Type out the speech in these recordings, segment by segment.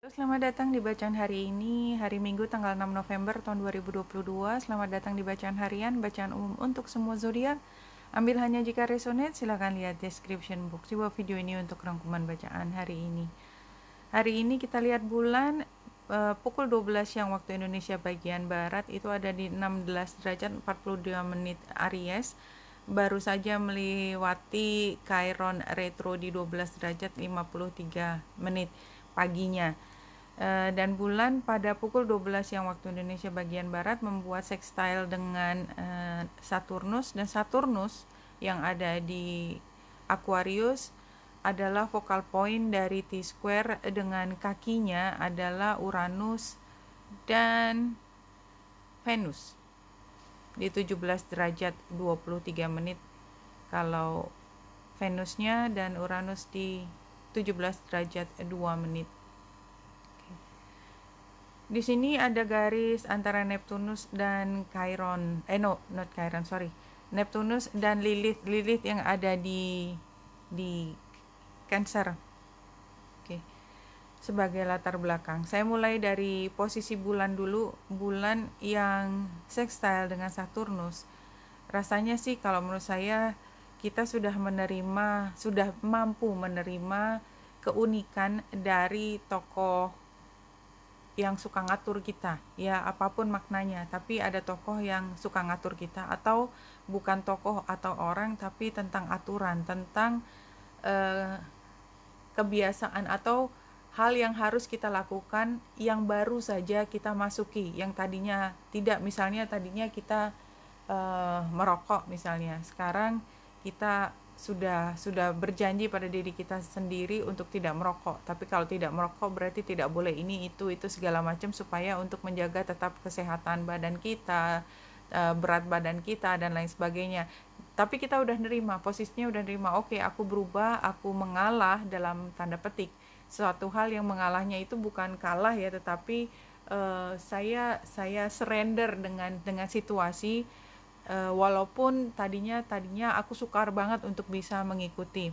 Selamat datang di bacaan hari ini, hari Minggu tanggal 6 November tahun 2022. Selamat datang di bacaan harian, bacaan umum untuk semua zodiak. Ambil hanya jika resonate, silakan lihat description box di bawah video ini untuk rangkuman bacaan hari ini. Hari ini kita lihat bulan pukul 12 siang waktu Indonesia bagian Barat itu ada di 16 derajat 42 menit Aries. Baru saja melewati Chiron retro di 12 derajat 53 menit paginya. Dan bulan pada pukul 12 siang waktu Indonesia bagian Barat membuat sextile dengan Saturnus, dan Saturnus yang ada di Aquarius adalah focal point dari T-square dengan kakinya adalah Uranus dan Venus di 17 derajat 23 menit kalau Venusnya, dan Uranus di 17 derajat 2 menit. Di sini ada garis antara Neptunus dan Chiron. Not Chiron, sorry. Neptunus dan Lilith yang ada di Cancer. Oke. Sebagai latar belakang. Saya mulai dari posisi bulan dulu. Bulan yang sextile dengan Saturnus. Rasanya sih kalau menurut saya kita sudah mampu menerima keunikan dari tokoh yang suka ngatur kita, ya apapun maknanya, tapi ada tokoh yang suka ngatur kita, atau bukan tokoh atau orang, tapi tentang aturan, tentang kebiasaan atau hal yang harus kita lakukan yang baru saja kita masuki, yang tadinya tidak. Misalnya tadinya kita merokok misalnya, sekarang kita sudah berjanji pada diri kita sendiri untuk tidak merokok. Tapi kalau tidak merokok berarti tidak boleh ini itu segala macam, supaya untuk menjaga tetap kesehatan badan kita, berat badan kita dan lain sebagainya. Tapi kita udah nerima, posisinya udah nerima, oke, aku berubah, aku mengalah dalam tanda petik. Suatu hal yang mengalahnya itu bukan kalah ya, tetapi saya surrender dengan situasi. Walaupun tadinya aku sukar banget untuk bisa mengikuti.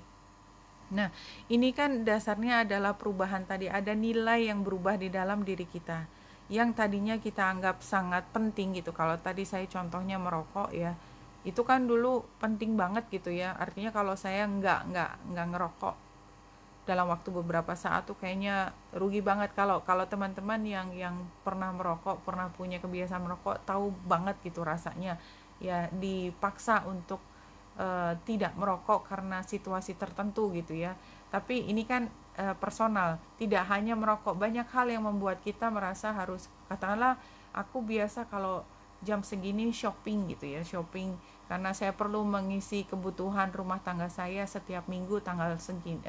Nah, ini kan dasarnya adalah perubahan tadi, ada nilai yang berubah di dalam diri kita yang tadinya kita anggap sangat penting gitu. Kalau tadi saya contohnya merokok ya, itu kan dulu penting banget gitu ya. Artinya kalau saya nggak ngerokok dalam waktu beberapa saat tuh kayaknya rugi banget. Kalau teman-teman yang pernah merokok, pernah punya kebiasaan merokok, tahu banget gitu rasanya ya, dipaksa untuk tidak merokok karena situasi tertentu gitu ya. Tapi ini kan personal, tidak hanya merokok, banyak hal yang membuat kita merasa harus, katakanlah aku biasa kalau jam segini shopping gitu ya, shopping karena saya perlu mengisi kebutuhan rumah tangga saya setiap minggu tanggal segini,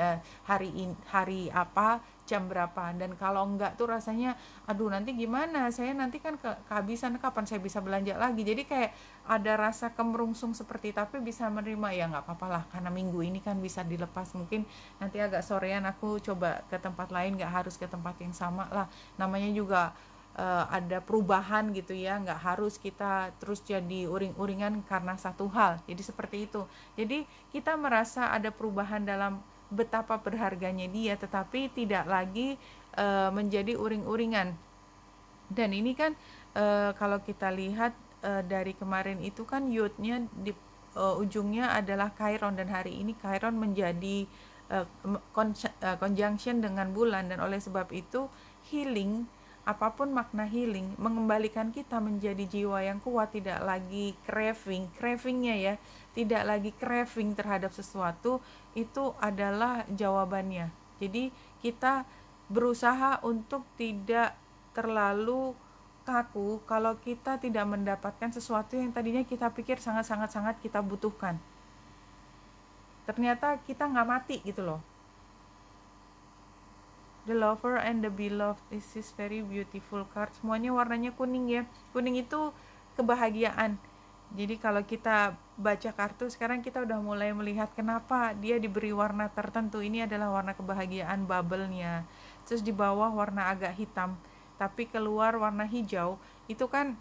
hari apa, jam berapa. Dan kalau enggak tuh rasanya aduh nanti gimana, saya nanti kan kehabisan, kapan saya bisa belanja lagi. Jadi kayak ada rasa kemerungsung seperti, tapi bisa menerima, ya nggak apa-apa lah karena minggu ini kan bisa dilepas, mungkin nanti agak sorean aku coba ke tempat lain, nggak harus ke tempat yang sama lah, namanya juga ada perubahan gitu ya, nggak harus kita terus jadi uring-uringan karena satu hal. Jadi seperti itu. Jadi kita merasa ada perubahan dalam betapa berharganya dia, tetapi tidak lagi menjadi uring-uringan. Dan ini kan kalau kita lihat dari kemarin itu kan yodnya di ujungnya adalah Chiron, dan hari ini Chiron menjadi conjunction dengan bulan, dan oleh sebab itu healing, apapun makna healing, mengembalikan kita menjadi jiwa yang kuat, tidak lagi cravingnya ya, tidak lagi craving terhadap sesuatu, itu adalah jawabannya. Jadi kita berusaha untuk tidak terlalu kaku kalau kita tidak mendapatkan sesuatu yang tadinya kita pikir sangat kita butuhkan. Ternyata kita nggak mati gitu loh. The Lover and the Beloved, this is very beautiful card. Semuanya warnanya kuning ya. Kuning itu kebahagiaan. Jadi kalau kita baca kartu sekarang, kita udah mulai melihat kenapa dia diberi warna tertentu. Ini adalah warna kebahagiaan, bubble-nya. Terus di bawah warna agak hitam, tapi keluar warna hijau. Itu kan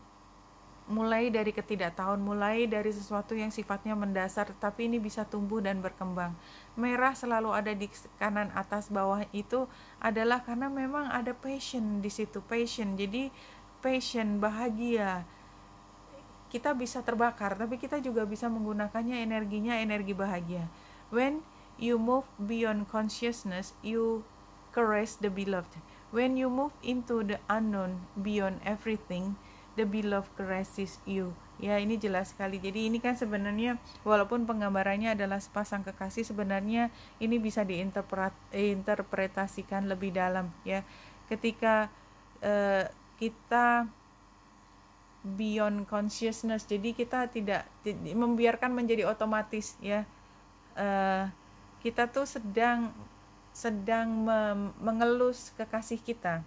mulai dari ketidaktahuan, mulai dari sesuatu yang sifatnya mendasar, tapi ini bisa tumbuh dan berkembang. Merah selalu ada di kanan atas bawah itu adalah karena memang ada passion di situ, passion. Jadi passion, bahagia. Kita bisa terbakar, tapi kita juga bisa menggunakannya energinya energi bahagia. When you move beyond consciousness, you caress the beloved. When you move into the unknown, beyond everything, the beloved caresses you. Ya, ini jelas sekali. Jadi ini kan sebenarnya walaupun penggambarannya adalah sepasang kekasih, sebenarnya ini bisa diinterpretasikan lebih dalam ya. Ketika kita beyond consciousness, jadi kita tidak membiarkan menjadi otomatis ya. Kita tuh sedang mengelus kekasih kita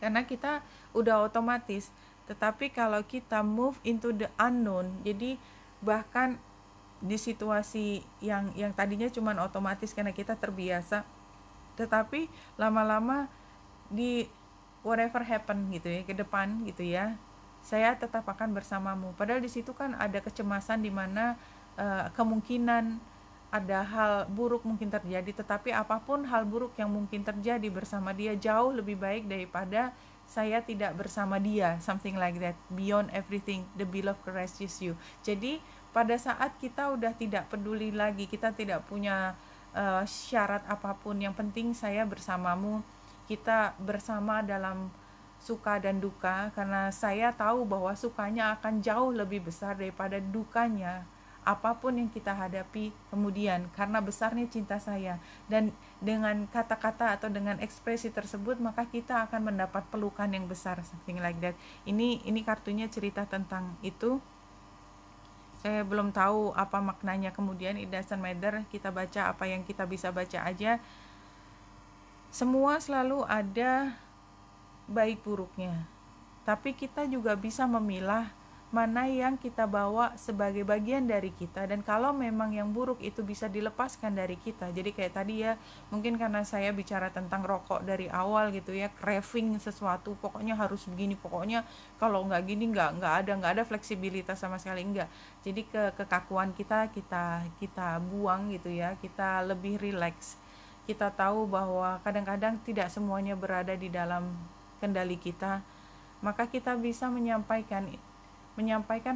karena kita udah otomatis. Tetapi kalau kita move into the unknown, jadi bahkan di situasi yang tadinya cuma otomatis karena kita terbiasa, tetapi lama-lama di whatever happen gitu ya, ke depan gitu ya, saya tetap akan bersamamu. Padahal di situ kan ada kecemasan di mana kemungkinan ada hal buruk mungkin terjadi, tetapi apapun hal buruk yang mungkin terjadi bersama dia jauh lebih baik daripada saya tidak bersama dia, something like that. Beyond everything, the beloved caresses you. Jadi pada saat kita udah tidak peduli lagi, kita tidak punya syarat apapun, yang penting saya bersamamu, kita bersama dalam suka dan duka, karena saya tahu bahwa sukanya akan jauh lebih besar daripada dukanya apapun yang kita hadapi kemudian, karena besarnya cinta saya. Dan dengan kata-kata atau dengan ekspresi tersebut, maka kita akan mendapat pelukan yang besar, something like that. Ini kartunya cerita tentang itu. Saya belum tahu apa maknanya kemudian, it doesn't matter, kita baca apa yang kita bisa baca aja. Semua selalu ada baik buruknya, tapi kita juga bisa memilah mana yang kita bawa sebagai bagian dari kita, dan kalau memang yang buruk itu bisa dilepaskan dari kita. Jadi kayak tadi ya, mungkin karena saya bicara tentang rokok dari awal gitu ya, craving sesuatu, pokoknya harus begini, pokoknya kalau nggak gini nggak ada fleksibilitas sama sekali, enggak. Jadi kekakuan kita buang gitu ya, kita lebih rileks. Kita tahu bahwa kadang-kadang tidak semuanya berada di dalam kendali kita, maka kita bisa menyampaikan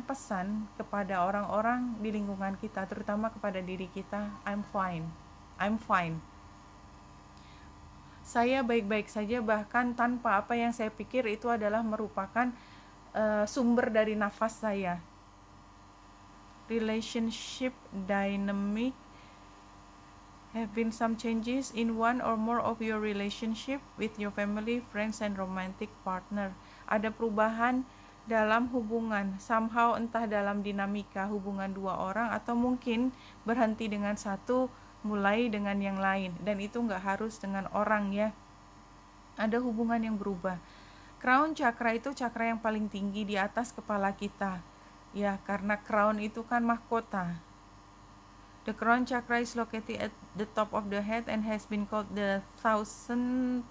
pesan kepada orang-orang di lingkungan kita, terutama kepada diri kita. I'm fine, saya baik-baik saja, bahkan tanpa apa yang saya pikir itu adalah merupakan sumber dari nafas saya. Relationship dynamic. Have been some changes in one or more of your relationship with your family, friends, and romantic partner. Ada perubahan dalam hubungan, somehow, entah dalam dinamika hubungan dua orang, atau mungkin berhenti dengan satu, mulai dengan yang lain. Dan itu nggak harus dengan orang ya, ada hubungan yang berubah. Crown chakra itu chakra yang paling tinggi di atas kepala kita ya, karena crown itu kan mahkota. The crown chakra is located at the top of the head and has been called the 1000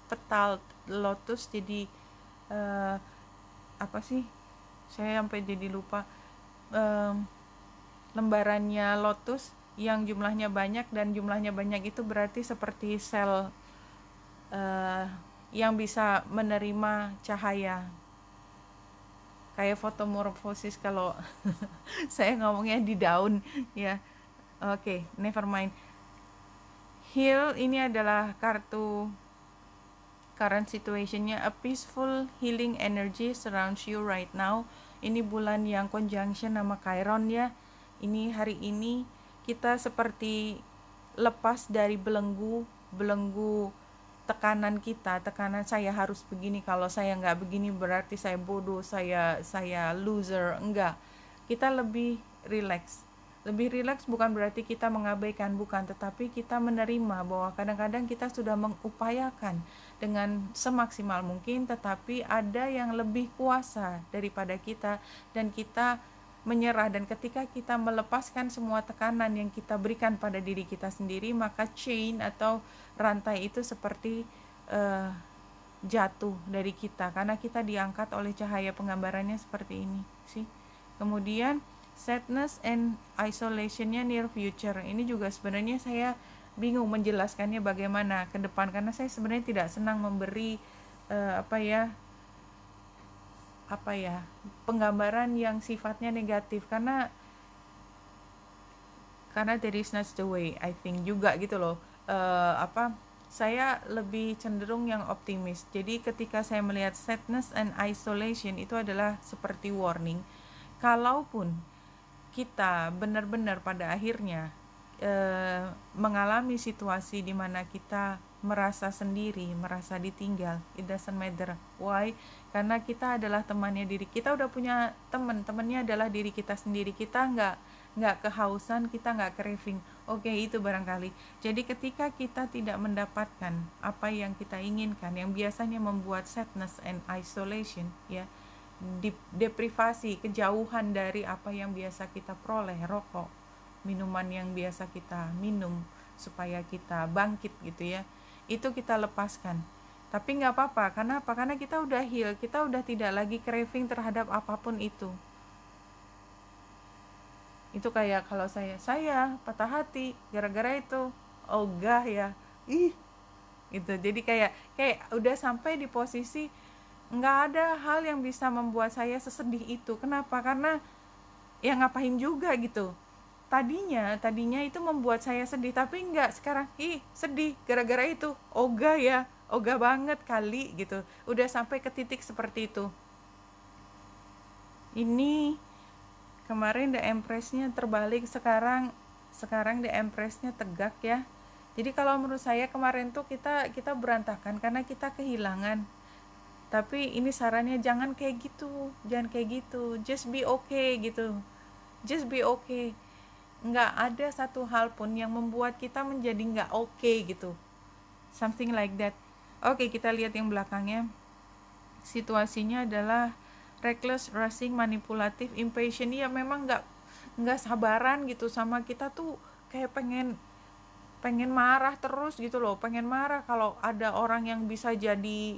petaled lotus. Jadi apa sih, saya sampai jadi lupa, lembarannya lotus yang jumlahnya banyak, dan jumlahnya banyak itu berarti seperti sel yang bisa menerima cahaya, kayak fotomorfosis kalau saya ngomongnya di daun ya. Oke, never mind. Heal ini adalah kartu current situationnya, a peaceful healing energy surrounds you right now. Ini bulan yang conjunction sama Chiron ya. Ini hari ini kita seperti lepas dari belenggu tekanan kita, tekanan saya harus begini, kalau saya nggak begini berarti saya bodoh, saya loser. Enggak, kita lebih relax. Lebih rileks bukan berarti kita mengabaikan, bukan, tetapi kita menerima bahwa kadang-kadang kita sudah mengupayakan dengan semaksimal mungkin, tetapi ada yang lebih kuasa daripada kita, dan kita menyerah. Dan ketika kita melepaskan semua tekanan yang kita berikan pada diri kita sendiri, maka chain atau rantai itu seperti jatuh dari kita karena kita diangkat oleh cahaya penggambarannya seperti ini sih. Kemudian sadness and isolationnya near future, ini juga sebenarnya saya bingung menjelaskannya bagaimana ke depan karena saya sebenarnya tidak senang memberi penggambaran yang sifatnya negatif karena that is not the way I think juga gitu loh. Saya lebih cenderung yang optimis. Jadi ketika saya melihat sadness and isolation itu adalah seperti warning. Kalaupun kita benar-benar pada akhirnya mengalami situasi di mana kita merasa sendiri, merasa ditinggal, it doesn't matter. Why? Karena kita adalah temannya diri kita, udah punya temannya adalah diri kita sendiri. Kita nggak kehausan, kita nggak craving. Oke, itu barangkali. Jadi ketika kita tidak mendapatkan apa yang kita inginkan, yang biasanya membuat sadness and isolation, ya, deprivasi, kejauhan dari apa yang biasa kita peroleh, rokok, minuman yang biasa kita minum supaya kita bangkit gitu ya, itu kita lepaskan. Tapi nggak apa-apa, karena apa? Karena kita udah heal, kita udah tidak lagi craving terhadap apapun itu. Itu kayak kalau saya patah hati gara-gara itu, ogah ya, gitu. Jadi kayak udah sampai di posisi nggak ada hal yang bisa membuat saya sesedih itu. Kenapa? Karena ya ngapain juga gitu. Tadinya itu membuat saya sedih, tapi enggak, sekarang sedih gara-gara itu, ogah ya, ogah banget kali gitu. Udah sampai ke titik seperti itu. Ini kemarin The Empress-nya terbalik, sekarang The Empress-nya tegak ya. Jadi kalau menurut saya kemarin tuh kita berantakan karena kita kehilangan. Tapi ini sarannya jangan kayak gitu, just be okay gitu, just be okay. Nggak ada satu hal pun yang membuat kita menjadi nggak okay gitu, something like that. Oke, kita lihat yang belakangnya. Situasinya adalah reckless, rushing, manipulatif, impatient. Ya memang nggak sabaran gitu sama kita tuh, kayak pengen marah terus gitu loh, pengen marah kalau ada orang yang bisa jadi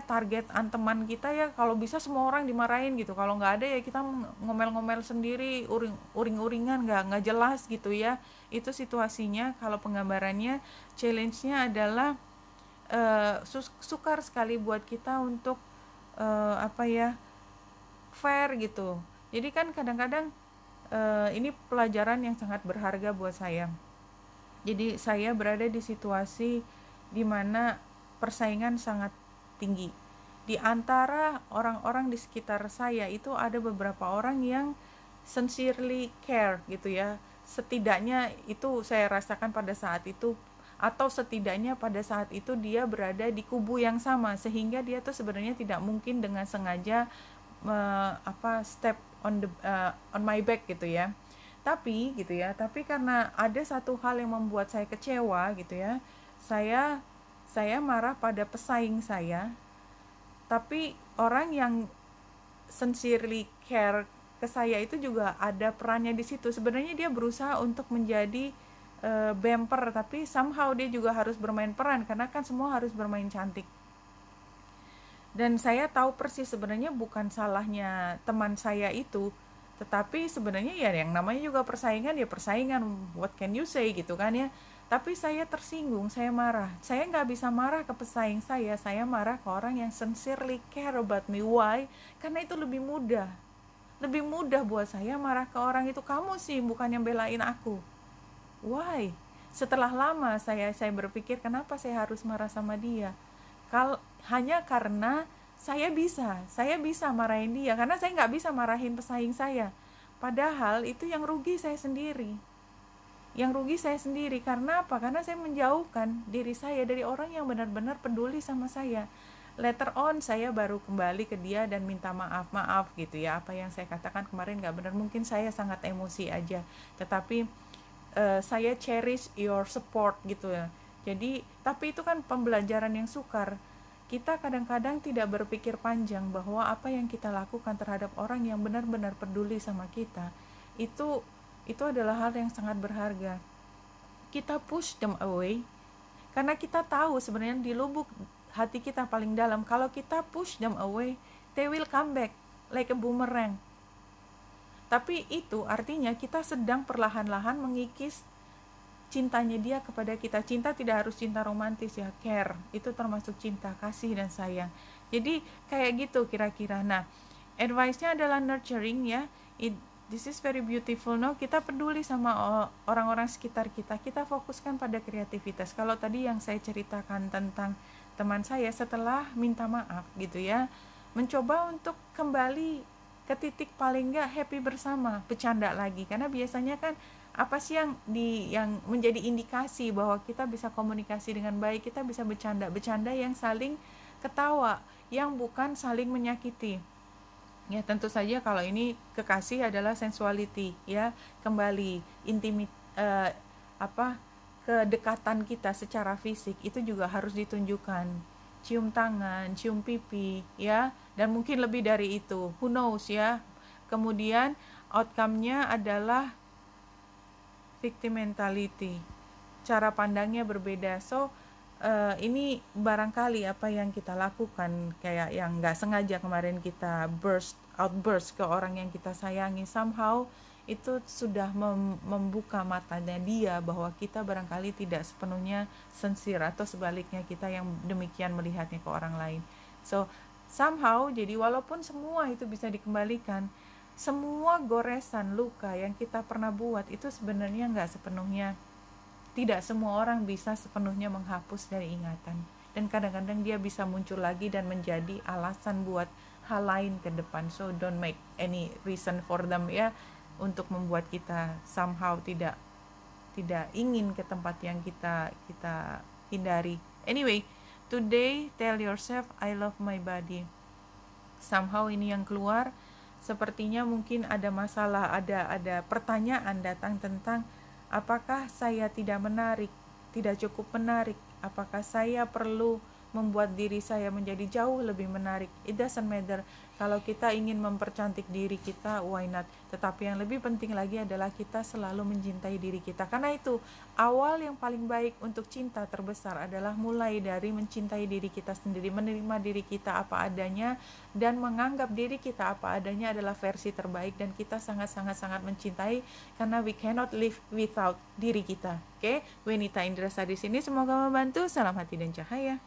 target anteman kita ya, kalau bisa semua orang dimarahin gitu, kalau nggak ada ya kita ngomel-ngomel sendiri, uring-uringan, nggak jelas gitu ya. Itu situasinya. Kalau penggambarannya, challenge-nya adalah sukar sekali buat kita untuk fair gitu. Jadi kan kadang-kadang ini pelajaran yang sangat berharga buat saya. Jadi saya berada di situasi dimana persaingan sangat tinggi. Di antara orang-orang di sekitar saya itu ada beberapa orang yang sincerely care gitu ya. Setidaknya itu saya rasakan pada saat itu, atau setidaknya pada saat itu dia berada di kubu yang sama, sehingga dia tuh sebenarnya tidak mungkin dengan sengaja step on my back gitu ya. Tapi karena ada satu hal yang membuat saya kecewa gitu ya. Saya marah pada pesaing saya, tapi orang yang sincerely care ke saya itu juga ada perannya di situ. Sebenarnya dia berusaha untuk menjadi bumper, tapi somehow dia juga harus bermain peran, karena kan semua harus bermain cantik. Dan saya tahu persis sebenarnya bukan salahnya teman saya itu, tetapi sebenarnya ya yang namanya juga persaingan, what can you say gitu kan ya. Tapi saya tersinggung, saya marah. Saya nggak bisa marah ke pesaing saya marah ke orang yang sincerely care about me. Why? Karena itu lebih mudah buat saya marah ke orang itu. Kamu sih bukan yang belain aku. Why? Setelah lama saya berpikir, kenapa saya harus marah sama dia? Hanya karena saya bisa marahin dia, karena saya nggak bisa marahin pesaing saya. Padahal itu yang rugi saya sendiri. Karena apa? Karena saya menjauhkan diri saya dari orang yang benar-benar peduli sama saya. Later on saya baru kembali ke dia dan minta maaf gitu ya. Apa yang saya katakan kemarin nggak benar, mungkin saya sangat emosi aja. Tetapi saya cherish your support gitu ya. Jadi, tapi itu kan pembelajaran yang sukar. Kita kadang-kadang tidak berpikir panjang bahwa apa yang kita lakukan terhadap orang yang benar-benar peduli sama kita, itu adalah hal yang sangat berharga. Kita push them away, Karena kita tahu sebenarnya di lubuk hati kita paling dalam, kalau kita push them away, they will come back like a boomerang. Tapi itu artinya kita sedang perlahan-lahan mengikis cintanya dia kepada kita. Cinta tidak harus cinta romantis ya, care itu termasuk cinta, kasih dan sayang. Jadi kayak gitu kira-kira. Nah, advice-nya adalah nurturing ya. This is very beautiful, no? Kita peduli sama orang-orang sekitar kita. Kita fokuskan pada kreativitas. Kalau tadi yang saya ceritakan tentang teman saya setelah minta maaf gitu ya, mencoba untuk kembali ke titik paling enggak happy bersama, bercanda lagi. Karena biasanya kan apa sih yang menjadi indikasi bahwa kita bisa komunikasi dengan baik, kita bisa bercanda yang saling ketawa, yang bukan saling menyakiti. Ya, tentu saja kalau ini kekasih adalah sensuality ya, kembali kedekatan kita secara fisik itu juga harus ditunjukkan. Cium tangan, cium pipi ya, dan mungkin lebih dari itu, who knows ya. Kemudian outcome-nya adalah victim mentality, cara pandangnya berbeda. So ini barangkali apa yang kita lakukan, kayak yang nggak sengaja kemarin kita outburst ke orang yang kita sayangi, somehow itu sudah membuka matanya dia bahwa kita barangkali tidak sepenuhnya sincere, atau sebaliknya kita yang demikian melihatnya ke orang lain. So somehow jadi walaupun semua itu bisa dikembalikan, semua goresan luka yang kita pernah buat itu sebenarnya nggak sepenuhnya, tidak semua orang bisa sepenuhnya menghapus dari ingatan, dan kadang-kadang dia bisa muncul lagi dan menjadi alasan buat hal lain ke depan. So don't make any reason for them ya, untuk membuat kita somehow tidak ingin ke tempat yang kita hindari. Anyway, today tell yourself I love my body. Somehow ini yang keluar, sepertinya mungkin ada masalah, ada pertanyaan datang tentang apakah saya tidak cukup menarik, apakah saya perlu membuat diri saya menjadi jauh lebih menarik. It doesn't matter. Kalau kita ingin mempercantik diri kita, why not? Tetapi yang lebih penting lagi adalah kita selalu mencintai diri kita. Karena itu, awal yang paling baik untuk cinta terbesar adalah mulai dari mencintai diri kita sendiri, menerima diri kita apa adanya, dan menganggap diri kita apa adanya adalah versi terbaik, dan kita sangat-sangat mencintai, karena we cannot live without diri kita. Oke? Wenita Indrasa di sini, semoga membantu. Salam hati dan cahaya.